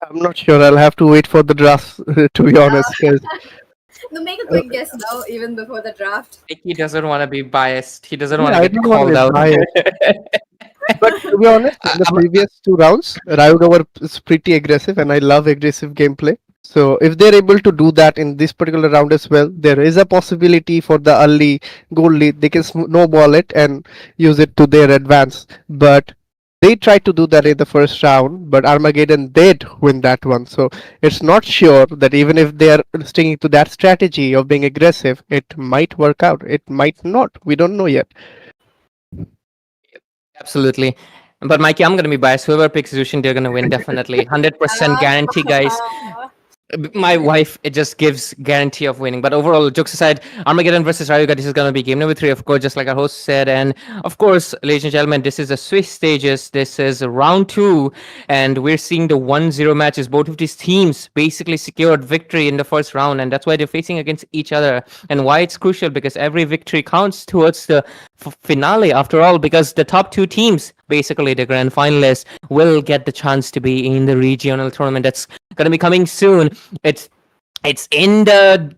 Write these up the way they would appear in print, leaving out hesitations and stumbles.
I'm not sure. I'll have to wait for the draft to be honest. 'Cause, No, make a uh, quick guess now, even before the draft. He doesn't want to be biased. He doesn't want yeah, to I get don't want to called be out. biased. But to be honest, in the I'm, previous two rounds, Rayuga was pretty aggressive, and I love aggressive gameplay. So if they're able to do that in this particular round as well, there is a possibility for the early goal lead. They can snowball it and use it to their advance. But they tried to do that in the first round, but Armageddon did win that one. So it's not sure that even if they are sticking to that strategy of being aggressive, it might work out. It might not. We don't know yet. absolutely. But Mikey, I'm gonna be biased. Whoever picks Zushin, they're gonna win definitely. 100% guarantee, guys. My wife, it just gives guarantee of winning. But overall, jokes aside, Armageddon versus Rayuga, this is going to be game number 3, of course, just like our host said. And of course, ladies and gentlemen, this is the Swiss stages. This is round 2, and we're seeing the 1-0 matches. Both of these teams basically secured victory in the first round, and that's why they're facing against each other. And why it's crucial, because every victory counts towards the finale, after all, because the top 2 teams, basically the grand finalists, will get the chance to be in the regional tournament that's going to be coming soon. It's in the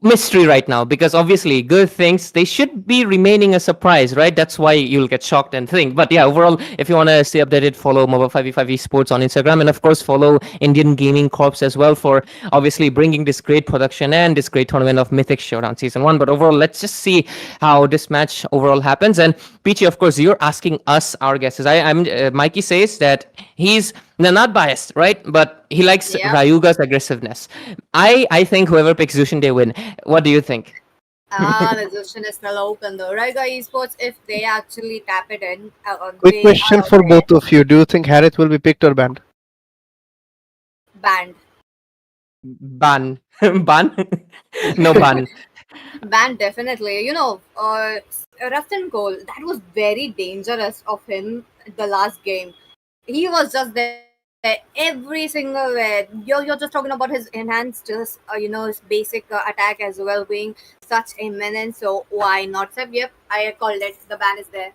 mystery right now, because obviously good things, they should be remaining a surprise, right? That's why you'll get shocked and think. But yeah, overall, if you want to stay updated, follow Moba 5v5 esports on Instagram, and of course follow Indian Gaming Corps as well for obviously bringing this great production and this great tournament of Mythic Showdown Season 1. But overall, let's just see how this match overall happens. And Peachy, of course, you're asking us our guesses. I'm Mikey says that he's not biased, right? But he likes Yeah. Rayuga's aggressiveness. I think whoever picks Zushin, they win. What do you think? The question is still open though. Rayuga Esports, if they actually tap it in, Quick they question are for okay. both of you. Do you think Harith will be picked or banned? Banned. Ban. Ban? No ban. Banned, definitely. Rustin Cole, that was very dangerous of him the last game. He was just there every single way. You're just talking about his enhanced, his basic attack as well, being such a menace. So why not? So, yep, I called it. The ban is there.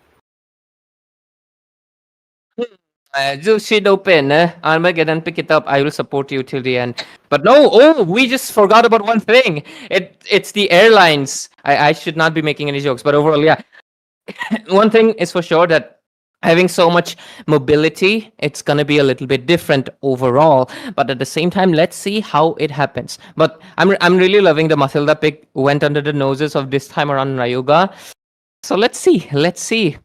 Zushin open. Armageddon, pick it up. I will support you till the end. But no, we just forgot about one thing. It's the airlines. I should not be making any jokes, but overall, yeah. One thing is for sure, that having so much mobility, it's gonna be a little bit different overall. But at the same time, let's see how it happens. But I'm really loving the Mathilda pick. Went under the noses of this time around Rayuga. So let's see,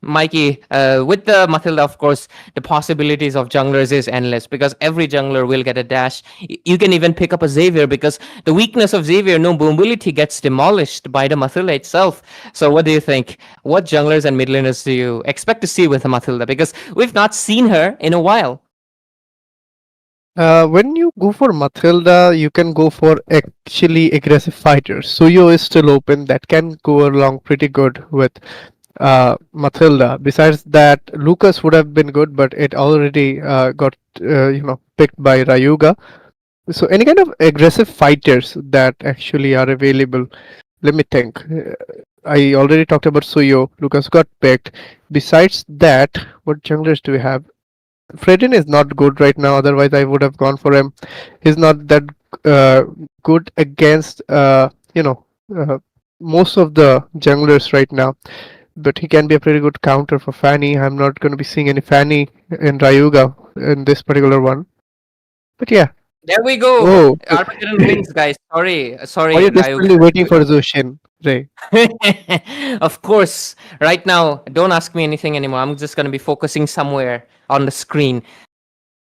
Mikey. With the Mathilda, of course, the possibilities of junglers is endless, because every jungler will get a dash. You can even pick up a Xavier, because the weakness of Xavier, no mobility, gets demolished by the Mathilda itself. So what do you think? What junglers and mid laners do you expect to see with the Mathilda? Because we've not seen her in a while. When you go for Mathilda, you can go for actually aggressive fighters. Suyo is still open. That can go along pretty good with Mathilda. Besides that, Lucas would have been good, but it already got picked by Rayuga. So any kind of aggressive fighters that actually are available. Let me think. I already talked about Suyo. Lucas got picked. Besides that, what junglers do we have? Fredin is not good right now. Otherwise, I would have gone for him. He's not that uh, good against most of the junglers right now. But he can be a pretty good counter for Fanny. I'm not going to be seeing any Fanny in Rayuga in this particular one. But yeah. There we go. Oh, Armageddon wins, guys. Sorry, are you Rayuga. desperately waiting for Zushin, Ray? Of course. Right now, don't ask me anything anymore. I'm just gonna be focusing somewhere on the screen.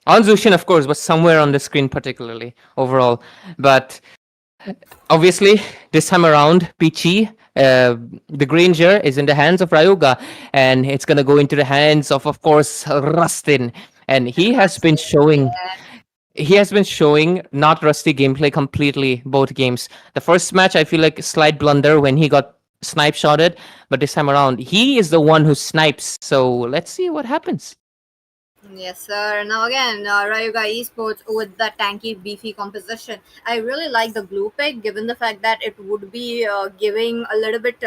On Zushin, of course, but somewhere on the screen particularly, overall. But obviously, this time around, Peachy, the Granger is in the hands of Rayuga, and it's gonna go into the hands of course, Rustin. And he has been showing not rusty gameplay completely both games. The first match, I feel like slight blunder when he got snipe shotted, but this time around, he is the one who snipes. So let's see what happens. Yes, sir. Now again, Rayuga Esports with the tanky, beefy composition. I really like the blue pick, given the fact that it would be giving a little bit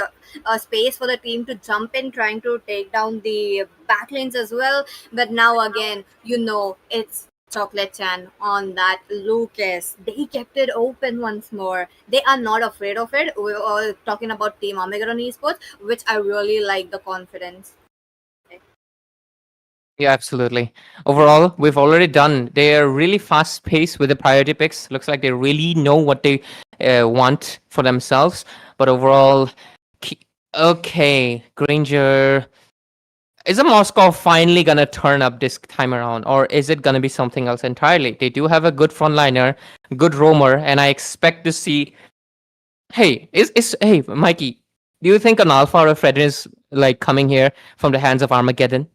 space for the team to jump in, trying to take down the backlanes as well. But now again, it's Chocolate Chan on that Lucas. They kept it open once more. They are not afraid of it. We're all talking about Team Armageddon Esports, which I really like the confidence. Yeah, absolutely. Overall, we've already done. They are really fast paced with the priority picks. Looks like they really know what they want for themselves. But overall, ki- okay, Granger. Is a Moscow finally gonna turn up this time around, or is it gonna be something else entirely? They do have a good frontliner, good roamer, and I expect to see. Hey, Mikey? Do you think an Alpha or a Fredrin is like coming here from the hands of Armageddon?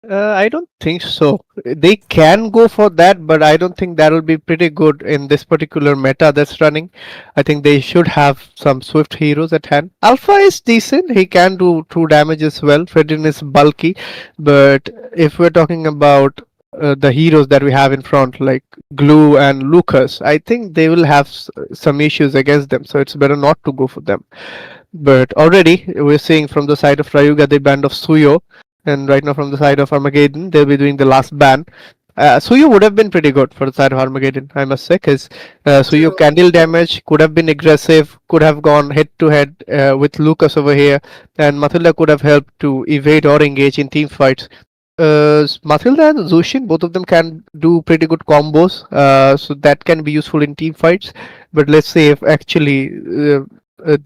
I don't think so. They can go for that, but I don't think that will be pretty good in this particular meta that's running. I think they should have some swift heroes at hand. Alpha is decent. He can do true damage as well. Fredin is bulky, but if we're talking about the heroes that we have in front, like Glue and Lucas, I think they will have some issues against them. So it's better not to go for them. But already we're seeing from the side of Rayuga the band of Suyo, and right now from the side of Armageddon they'll be doing the last ban. Suyo would have been pretty good for the side of Armageddon, I must say, because Suyo True. candle damage could have been aggressive, could have gone head to head with Lucas over here, and Mathilda could have helped to evade or engage in team fights. Mathilda and Zushin, both of them can do pretty good combos, so that can be useful in team fights. But let's see if actually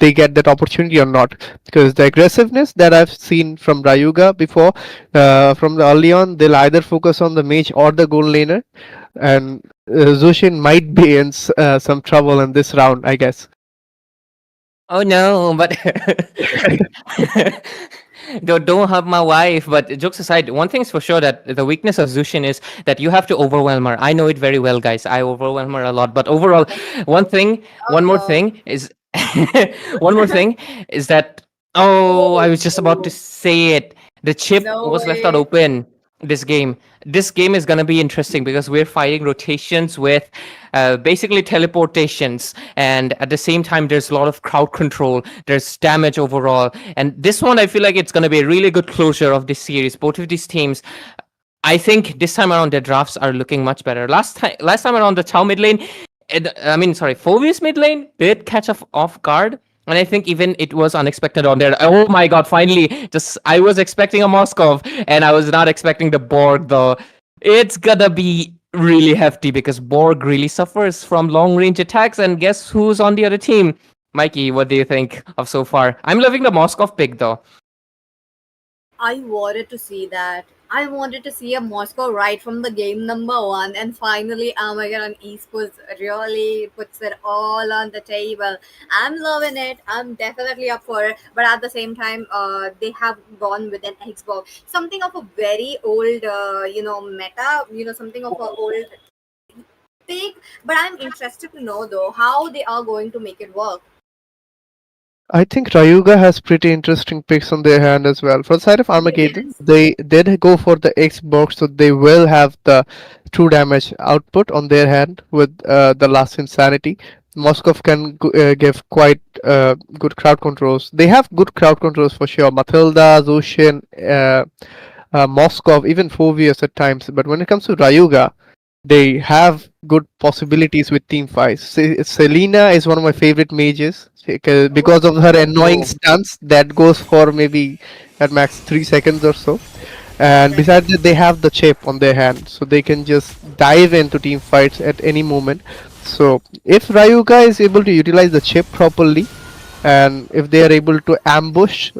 they get that opportunity or not. Because the aggressiveness that I've seen from Rayuga before, from the early on, they'll either focus on the mage or the gold laner, and Zushin might be in some trouble in this round, I guess. Oh no, but don't hurt my wife. But jokes aside, one thing's for sure that the weakness of Zushin is that you have to overwhelm her. I know it very well, guys. I overwhelm her a lot. But overall, one more Uh-oh. thing is, one more thing is that I Oh, was just about to say it. The chip no was left out way. open. This game. This game is gonna be interesting because we're fighting rotations with basically teleportations, and at the same time, there's a lot of crowd control. There's damage overall, and this one I feel like it's gonna be a really good closure of this series. Both of these teams, I think this time around their drafts are looking much better. Last time around the Chow mid lane, Fovius mid lane did catch off guard. And I think even it was unexpected on there. Oh my god, finally. Just I was expecting a Moskov and I was not expecting the Borg though. It's gonna be really hefty because Borg really suffers from long range attacks, and guess who's on the other team? Mikey, what do you think of so far? I'm loving the Moskov pick though. I wanted to see that. I wanted to see a Moscow right from the game number one, and finally, Armageddon Esports really puts it all on the table. I'm loving it. I'm definitely up for it. But at the same time, they have gone with an Xbox, something of a very old, meta. Something of a old take. But I'm interested to know though how they are going to make it work. I think Rayuga has pretty interesting picks on their hand as well. For the side of Armageddon, Yes. they did go for the Xbox, so they will have the true damage output on their hand with the last Insanity. Moskov can give quite good crowd controls. They have good crowd controls for sure. Matilda, Zushin, Moskov, even Fovius at times. But when it comes to Rayuga, they have good possibilities with team fights. Selena is one of my favorite mages because of her annoying Oh, stunts that goes for maybe at max 3 seconds or so. And Correct. besides that, they have the chip on their hand, so they can just dive into team fights at any moment. So if Ryuga is able to utilize the chip properly, and if they are able to ambush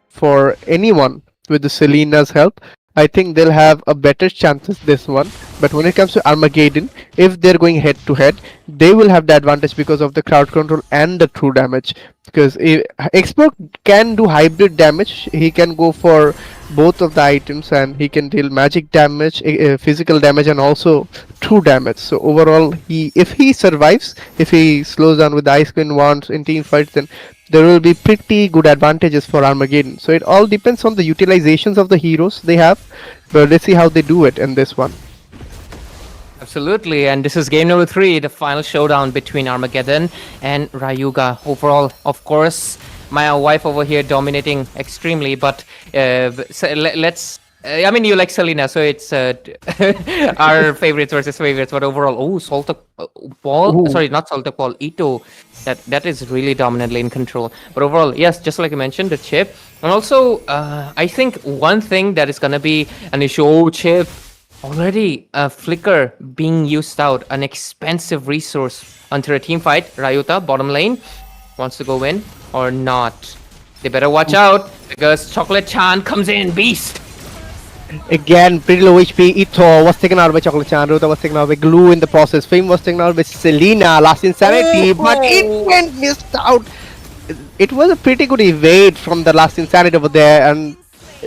for anyone with the Selena's help, I think they'll have a better chances this one. But when it comes to Armageddon, if they're going head to head, they will have the advantage because of the crowd control and the true damage. Because Xbox can do hybrid damage. He can go for both of the items, and he can deal magic damage, physical damage, and also true damage. So overall, if he survives, if he slows down with the Ice Queen wands in team fights, then there will be pretty good advantages for Armageddon. So it all depends on the utilizations of the heroes they have, but let's see how they do it in this one. Absolutely, and this is game number 3, the final showdown between Armageddon and Rayuga. Overall, of course, my wife over here dominating extremely, but let's. I mean, you like Selena, so it's our favorites versus favorites. But overall, Saltok Ball. Ooh. Sorry, not Saltok Ball. Ito. That is really dominantly in control. But overall, yes, just like you mentioned, the chip, and also I think one thing that is gonna be an issue. Oh, chip. Already a flicker being used out, an expensive resource onto a team fight. Ryuta, bottom lane, wants to go in or not. They better watch out because Chocolate Chan comes in, beast. Again, pretty low HP. Ito was taken out by Chocolate Chan. Ruta was taken out by Glue in the process. Fame was taken out by Selena. Last Insanity, but it went missed out. It was a pretty good evade from the Last Insanity over there, and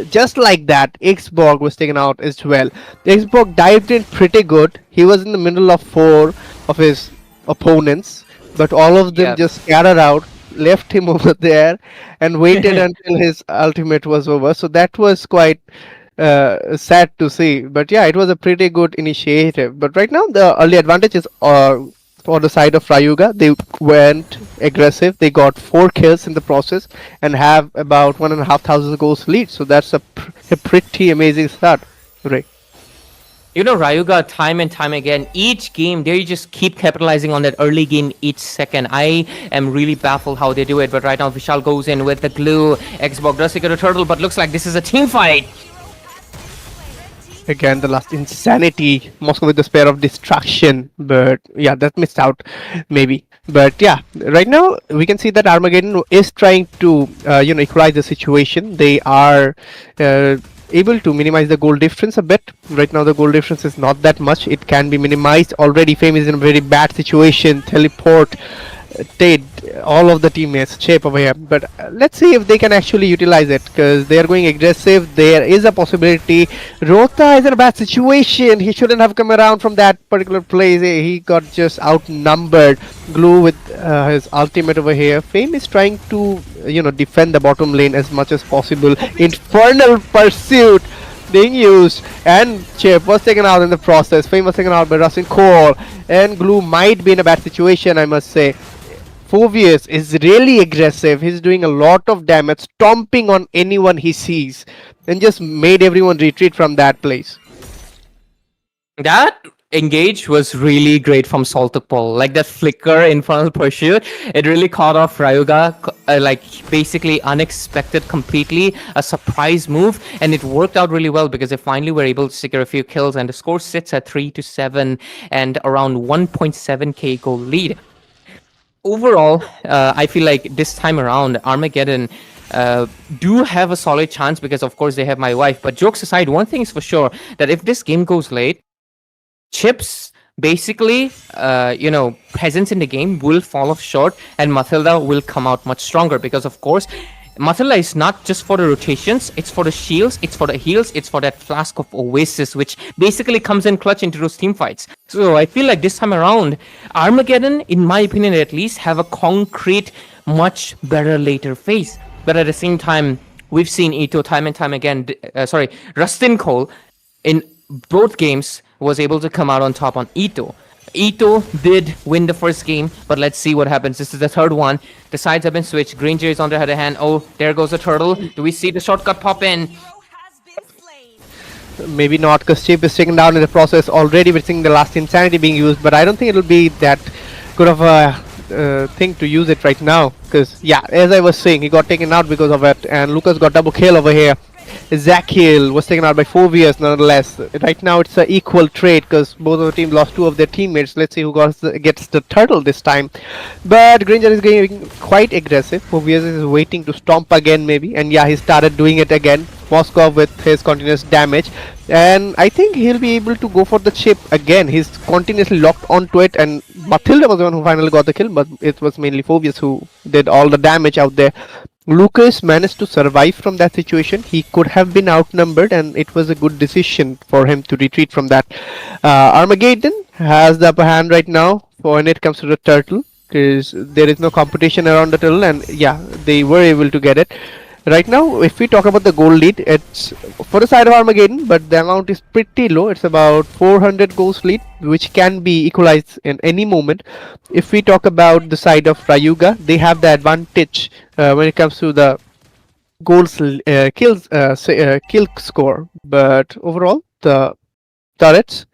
just like that, Xborg was taken out as well. Xborg dived in pretty good. He was in the middle of 4 of his opponents, but all of them Yeah. just scattered out, left him over there, and waited until his ultimate was over. So that was quite sad to see. But yeah, it was a pretty good initiative. But right now, the early advantages are for the side of Rayuga. They went aggressive. They got 4 kills in the process and have about 1,500 goals lead. So that's a pretty amazing start, Ray. You know, Ryuga, time and time again, each game, they just keep capitalizing on that early game each second. I am really baffled how they do it. But right now, Vishal goes in with the glue. Xbox does take a turtle, but looks like this is a team fight. Again, the last Insanity, Moscow with the spare of Destruction, but yeah, that missed out, maybe. But yeah, right now we can see that Armageddon is trying to, equalize the situation. They are able to minimize the goal difference a bit. Right now, the goal difference is not that much. It can be minimized. Already, Fame is in a very bad situation. Teleport. Did all of the teammates shape over here, but let's see if they can actually utilize it because they are going aggressive. There is a possibility Rota is in a bad situation. He shouldn't have come around from that particular place. He got just outnumbered. Glue with his ultimate over here. Fame is trying to defend the bottom lane as much as possible. Infernal Pursuit being used, and Chip was taken out in the process. Fame was taken out by Russell Cole, and Glue might be in a bad situation, I must say. Phobius is really aggressive. He's doing a lot of damage, stomping on anyone he sees, and just made everyone retreat from that place. That engage was really great from Saltopol. Like that flicker infernal pursuit, it really caught off Ryuga, like basically unexpected completely, a surprise move, and it worked out really well because they finally were able to secure a few kills, and the score sits at 3-7 and around 1.7k goal lead. Overall, I feel like this time around, Armageddon do have a solid chance because, of course, they have my wife. But jokes aside, one thing is for sure that if this game goes late, Chip's basically, presence in the game will fall off short, and Mathilda will come out much stronger because, of course, Mathilda is not just for the rotations, it's for the shields, it's for the heals, it's for that flask of Oasis, which basically comes in clutch into those team fights. So I feel like this time around, Armageddon, in my opinion at least, have a concrete, much better later phase. But at the same time, we've seen Ito time and time again, Rustin Cole, in both games, was able to come out on top on Ito. Ito did win the first game, but let's see what happens. This is the third one. The sides have been switched. Granger is on the other hand. Oh, there goes the turtle. Do we see the shortcut pop in? Maybe not, because Chip is taken down in the process already. We're seeing the last Insanity being used, but I don't think it'll be that good of a thing to use it right now. Because, yeah, as I was saying, he got taken out because of it, and Lucas got double kill over here. Ezekiel was taken out by Phobius nonetheless. Right now it's an equal trade because both of the teams lost 2 of their teammates. Let's see who gets the turtle this time. But Granger is getting quite aggressive. Phobius is waiting to stomp again maybe. And yeah, he started doing it again. Moskov with his continuous damage. And I think he'll be able to go for the chip again. He's continuously locked onto it. And Mathilda was the one who finally got the kill. But it was mainly Phobius who did all the damage out there. Lucas managed to survive from that situation. He could have been outnumbered, and it was a good decision for him to retreat from that. Armageddon has the upper hand right now when it comes to the turtle, because there is no competition around the turtle, and yeah, they were able to get it. Right now, if we talk about the gold lead, it's for the side of Armageddon, but the amount is pretty low. It's about 400 goals lead, which can be equalized in any moment. If we talk about the side of Rayuga, they have the advantage when it comes to the kill score. But overall, the turrets,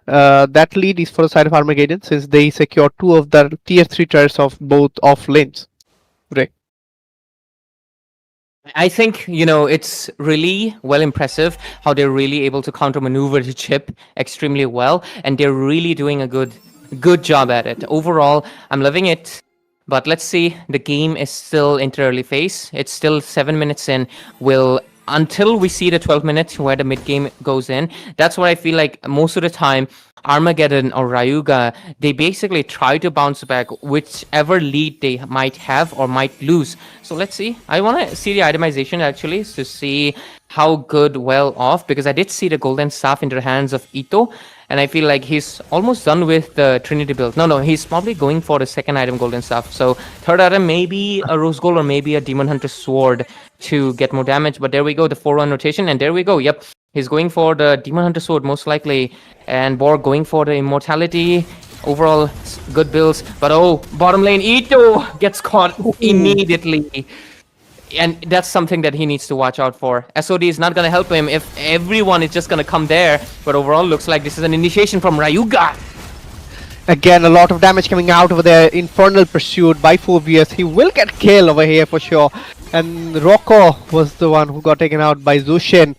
that lead is for the side of Armageddon, since they secure two of the tier 3 turrets of both off lanes. Right. I think, it's really well impressive how they're really able to counter maneuver the chip extremely well, and they're really doing a good job at it. Overall, I'm loving it. But let's see, the game is still in the early phase. It's still 7 minutes in. Until we see the 12 minutes where the mid game goes in, that's what I feel like most of the time. Armageddon or Rayuga, they basically try to bounce back whichever lead they might have or might lose. So let's see. I want to see the itemization actually to see how good, well off, because I did see the golden staff in the hands of Ito, and I feel like he's almost done with the Trinity build. No, he's probably going for the second item golden staff. So third item, maybe a rose gold or maybe a demon hunter sword to get more damage. But there we go, the 4-1 rotation, and there we go. Yep, he's going for the demon hunter sword most likely, and Borg going for the immortality. Overall, good builds. But bottom lane, Ito gets caught immediately. And that's something that he needs to watch out for. SOD is not going to help him if everyone is just going to come there. But overall, looks like this is an initiation from Rayuga. Again, a lot of damage coming out over there. Infernal pursued by Phobius. He will get killed over here for sure. And Rocco was the one who got taken out by Zushin.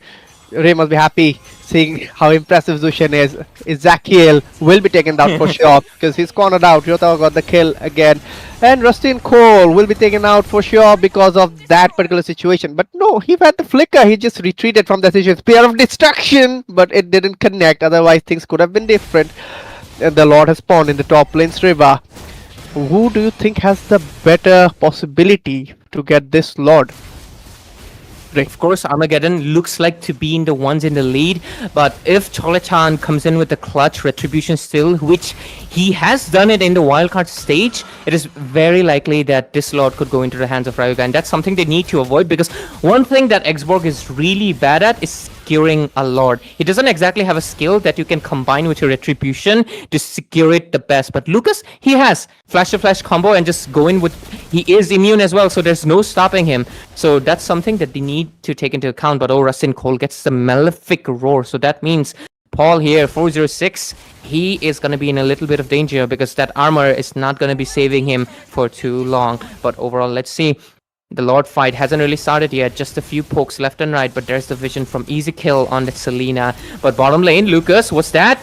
Ray must be happy seeing how impressive Zushin is. Ezekiel will be taken down for sure because he's cornered out. Yota got the kill again. And Rusty and Cole will be taken out for sure because of that particular situation. But no, he had the flicker. He just retreated from the situation. Spear of Destruction, but it didn't connect. Otherwise, things could have been different. And the Lord has spawned in the top lane's river. Who do you think has the better possibility to get this Lord? Of course, Armageddon looks like to be in the ones in the lead, but if Cholechan comes in with the clutch retribution still, which he has done it in the wildcard stage, it is very likely that this Lord could go into the hands of Rayuga, and that's something they need to avoid, because one thing that Xborg is really bad at is securing a Lord. He doesn't exactly have a skill that you can combine with your retribution to secure it the best, but Lucas, he has flash to flash combo and just go in with, he is immune as well, so there's no stopping him. So that's something that they need to take into account. But Rustin Cole gets the Malefic Roar, so that means Paul here, 406, he is going to be in a little bit of danger because that armor is not going to be saving him for too long. But overall, let's see. The Lord fight hasn't really started yet, just a few pokes left and right, but there's the vision from easy kill on the Selena. But bottom lane, Lucas, what's that?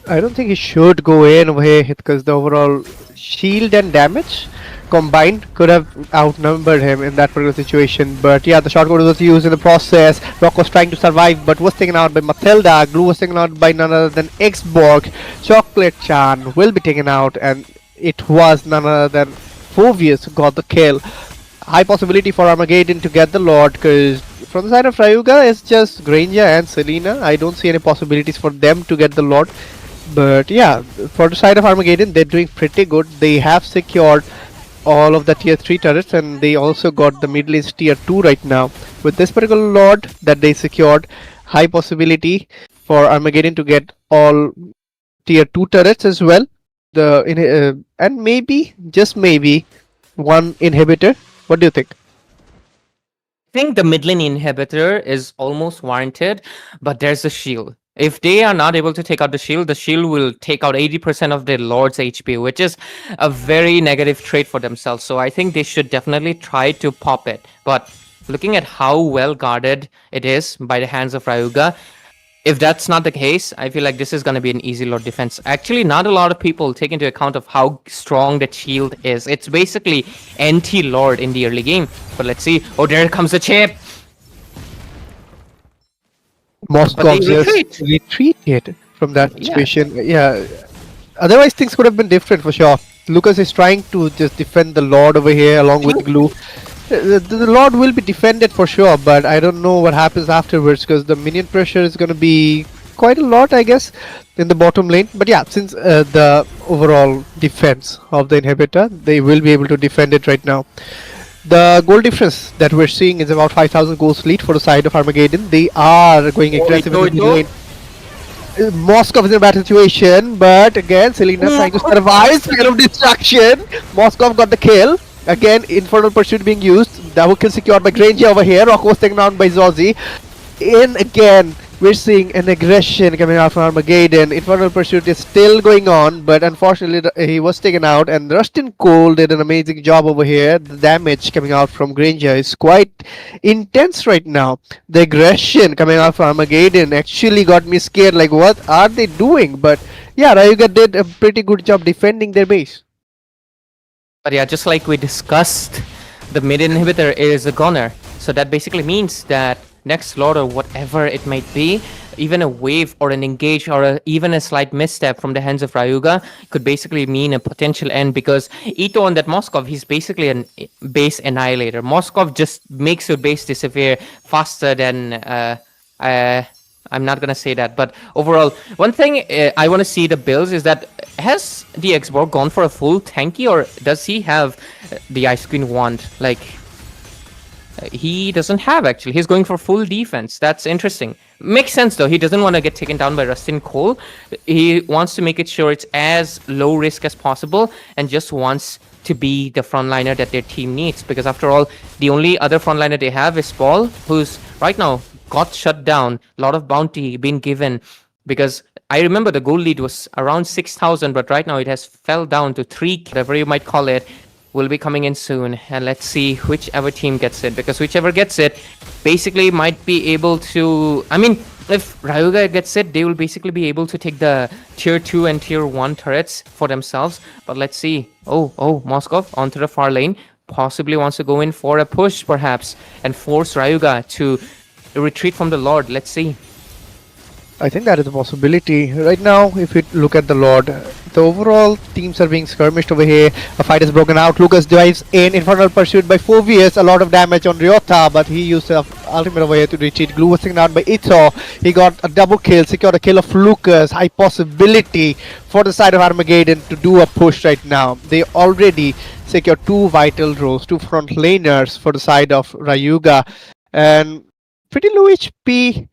I don't think he should go in over here because the overall shield and damage combined could have outnumbered him in that particular situation. But yeah, the short code was used in the process. Rock was trying to survive but was taken out by Matilda. Glue was taken out by none other than Xborg. Chocolate Chan will be taken out, and it was none other than Phobius who got the kill. High possibility for Armageddon to get the Lord, because from the side of Rayuga it's just Granger and Selena. I don't see any possibilities for them to get the Lord. But yeah, for the side of Armageddon, they're doing pretty good. They have secured all of the tier 3 turrets, and they also got the mid lane tier 2 right now. With this particular Lord that they secured, high possibility for Armageddon to get all tier 2 turrets as well. And maybe, just maybe, one inhibitor. What do you think? I think the mid lane inhibitor is almost warranted, but there's the shield. If they are not able to take out the shield will take out 80% of their Lord's HP, which is a very negative trait for themselves. So I think they should definitely try to pop it. But looking at how well guarded it is by the hands of Rayuga, if that's not the case, I feel like this is going to be an easy Lord defense. Actually, not a lot of people take into account of how strong that shield is. It's basically anti-Lord in the early game. But let's see. Oh, there comes the chip. Moskov just retreated from that situation. Yeah. Otherwise, things could have been different for sure. Lucas is trying to just defend the Lord over here along with Glue. The Lord will be defended for sure, but I don't know what happens afterwards because the minion pressure is going to be quite a lot, I guess, in the bottom lane. But yeah, since the overall defense of the inhibitor, they will be able to defend it right now. The goal difference that we're seeing is about 5,000 goals lead for the side of Armageddon. They are going aggressive in the lane. Moskov is in a bad situation, but again, Selena trying to survive. Speaking of destruction, Moskov got the kill. Again, Infernal Pursuit being used. Double kill secured by Granger over here. Rocco was taken down by Zozzy. In again, we're seeing an aggression coming out from Armageddon. Infernal Pursuit is still going on, but unfortunately he was taken out. And Rustin Cole did an amazing job over here. The damage coming out from Granger is quite intense right now. The aggression coming out from Armageddon actually got me scared. Like, what are they doing? But yeah, Rayuga did a pretty good job defending their base. But yeah, just like we discussed, the mid inhibitor is a goner. So that basically means that next Lord or whatever it might be, even a wave or an engage or even a slight misstep from the hands of Rayuga could basically mean a potential end, because Ito on that Moskov, he's basically a base annihilator. Moskov just makes your base disappear faster than I'm not gonna say that, but overall, one thing I want to see the builds is that has the Xborg gone for a full tanky, or does he have the Ice Queen wand? Like, he doesn't have, actually. He's going for full defense. That's interesting. Makes sense though. He doesn't want to get taken down by Rustin Cole. He wants to make it sure it's as low risk as possible and just wants to be the frontliner that their team needs, because after all, the only other frontliner they have is Paul, who's right now got shut down. A lot of bounty being given, because I remember the goal lead was around 6,000, but right now it has fell down to 3, whatever you might call it, will be coming in soon. And let's see whichever team gets it, because whichever gets it basically might be able to, I mean, if Rayuga gets it, they will basically be able to take the tier 2 and tier 1 turrets for themselves. But let's see. Oh, Moskov onto the far lane, possibly wants to go in for a push perhaps and force Rayuga to retreat from the Lord. Let's see. I think that is a possibility. Right now, if we look at the Lord, the overall teams are being skirmished over here. A fight is broken out. Lucas dives in. Infernal Pursuit by Phoveus. A lot of damage on Ryota, but he used the ultimate over here to retreat. Glue was taken out by Ito. He got a double kill, secured a kill of Lucas. High possibility for the side of Armageddon to do a push right now. They already secured 2 vital rows, 2 front laners for the side of Rayuga. And pretty low HP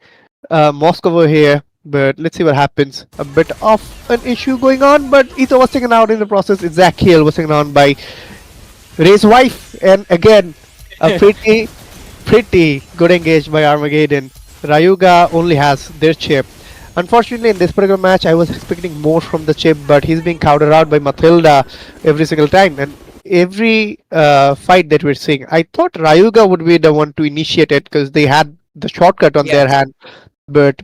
Moscow over here, but let's see what happens. A bit of an issue going on, but Ito was taken out in the process. Ezekiel was taken out by Ray's wife, and again a pretty good engage by Armageddon. Rayuga only has their chip. Unfortunately, in this particular match, I was expecting more from the chip, but he's being countered out by Matilda every single time. And every fight that we're seeing, I thought Rayuga would be the one to initiate it because they had the shortcut on their hand. But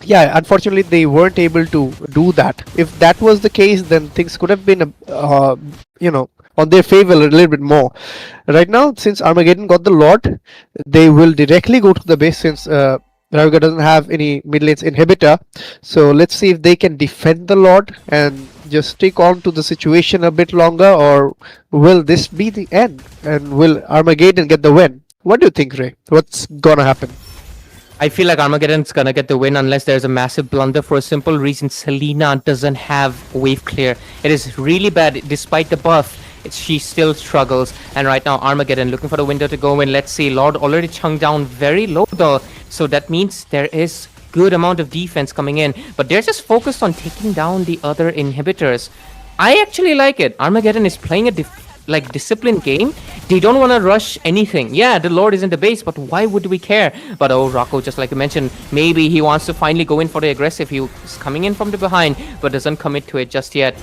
yeah, unfortunately, they weren't able to do that. If that was the case, then things could have been, on their favor a little bit more. Right now, since Armageddon got the Lord, they will directly go to the base since Rayuga doesn't have any mid lanes inhibitor. So let's see if they can defend the Lord and just stick on to the situation a bit longer, or will this be the end? And will Armageddon get the win? What do you think, Ray? What's gonna happen? I feel like Armageddon's gonna get the win unless there's a massive blunder, for a simple reason. Selena doesn't have wave clear. It is really bad. Despite the buff, she still struggles. And right now, Armageddon looking for the window to go in. Let's see. Lord already chunked down very low though. So that means there is good amount of defense coming in. But they're just focused on taking down the other inhibitors. I actually like it. Armageddon is playing a disciplined game. They don't want to rush anything. Yeah, the Lord is in the base, but why would we care? But Rocco, just like you mentioned, maybe he wants to finally go in for the aggressive. He is coming in from the behind, but doesn't commit to it just yet.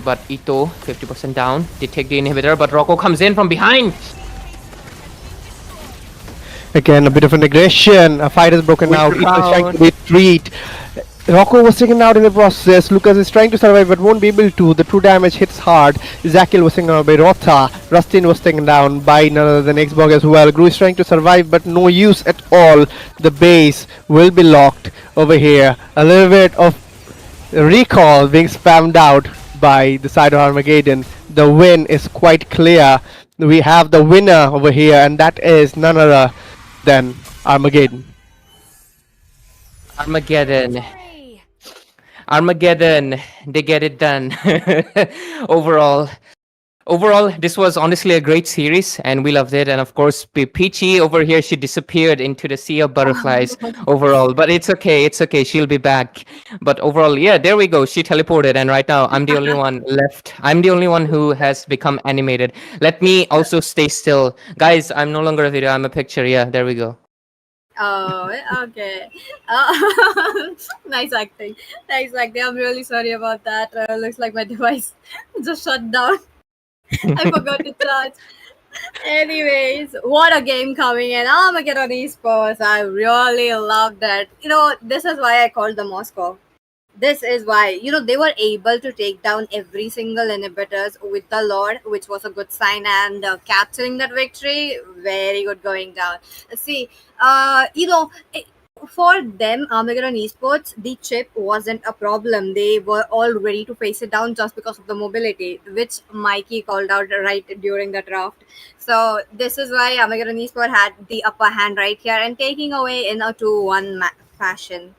But Ito, 50% down. They take the inhibitor, but Rocco comes in from behind. Again, a bit of an aggression. A fight is broken out. Ito is trying to retreat. Rocco was taken out in the process. Lucas is trying to survive but won't be able to. The true damage hits hard. Ezekiel was taken out by Rota. Rustin was taken down by none other than Xborg as well. Gru is trying to survive but no use at all. The base will be locked over here. A little bit of recall being spammed out by the side of Armageddon. The win is quite clear. We have the winner over here, and that is none other than Armageddon. Armageddon. Victory! Armageddon. They get it done. Overall. Overall, this was honestly a great series, and we loved it. And of course, Peachy over here, she disappeared into the sea of butterflies. Overall, but it's okay. It's okay. She'll be back. But overall, yeah, there we go. She teleported, and right now I'm the only one left. I'm the only one who has become animated. Let me also stay still, guys. I'm no longer a video. I'm a picture. Yeah, there we go. Oh, okay. Nice acting. Nice acting. I'm really sorry about that. Looks like my device just shut down. I forgot to charge. Anyways, what a game coming in. Armageddon Esports. I really loved that. This is why I called the Moscow. This is why, they were able to take down every single inhibitors with the Lord, which was a good sign, and capturing that victory, very good going down. See, for them, Armageddon Esports, the chip wasn't a problem. They were all ready to face it down just because of the mobility, which Mikey called out right during the draft. So this is why Armageddon Esports had the upper hand right here and taking away in a 2-1 fashion.